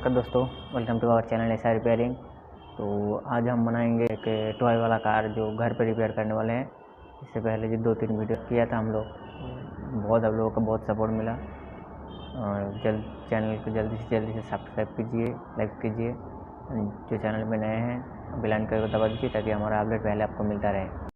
नमस्कार दोस्तों, welcome to our channel ऐसा रिपेयरिंग। तो आज हम बनाएंगे एक टॉय वाला कार जो घर पर रिपेयर करने वाले हैं। इससे पहले जो 2-3 वीडियो किया था हम लोग, बहुत आप लोगों का बहुत सपोर्ट मिला। और चैनल को जल्दी से सब्सक्राइब कीजिए, लाइक कीजिए। जो चैनल में नए हैं बेल आइकन को दबा दीजिए ताकि हमारा अपडेट पहले आपको मिलता रहे।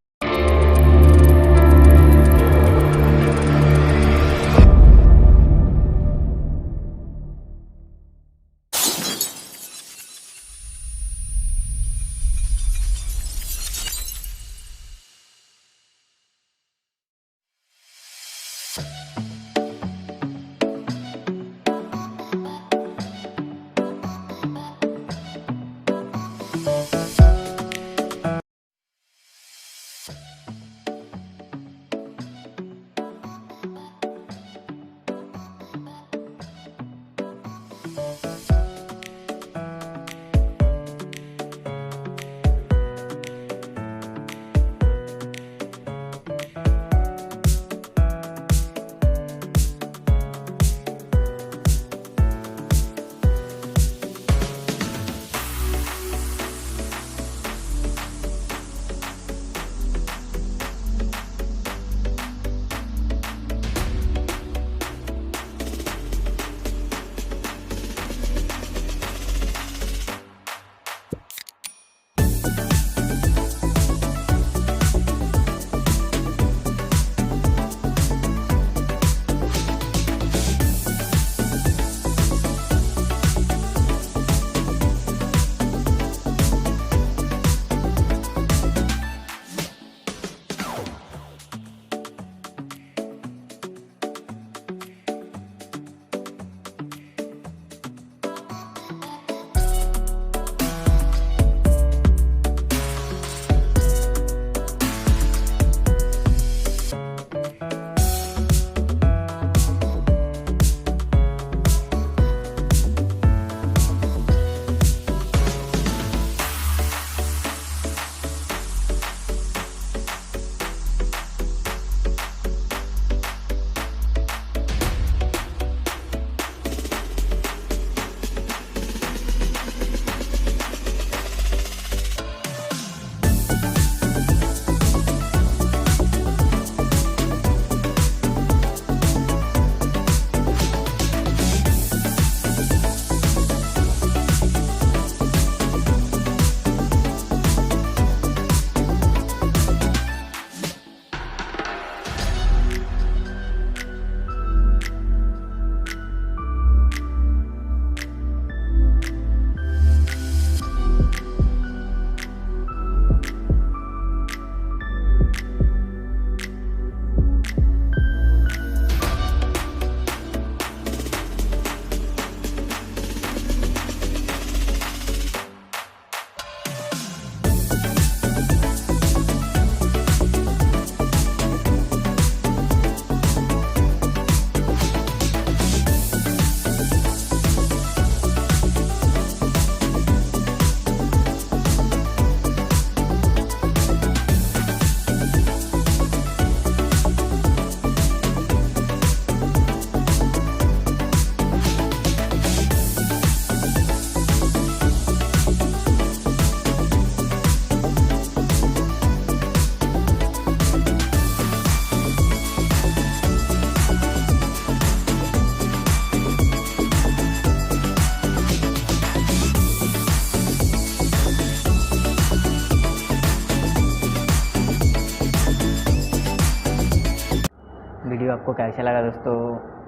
वीडियो आपको कैसा लगा दोस्तों,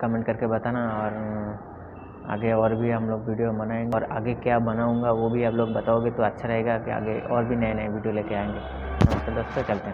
कमेंट करके बताना। और आगे और भी हम लोग वीडियो बनाएंगे, और आगे क्या बनाऊंगा वो भी आप लोग बताओगे तो अच्छा रहेगा कि आगे और भी नए वीडियो लेके आएंगे। नमस्ते दोस्तों, चलते हैं।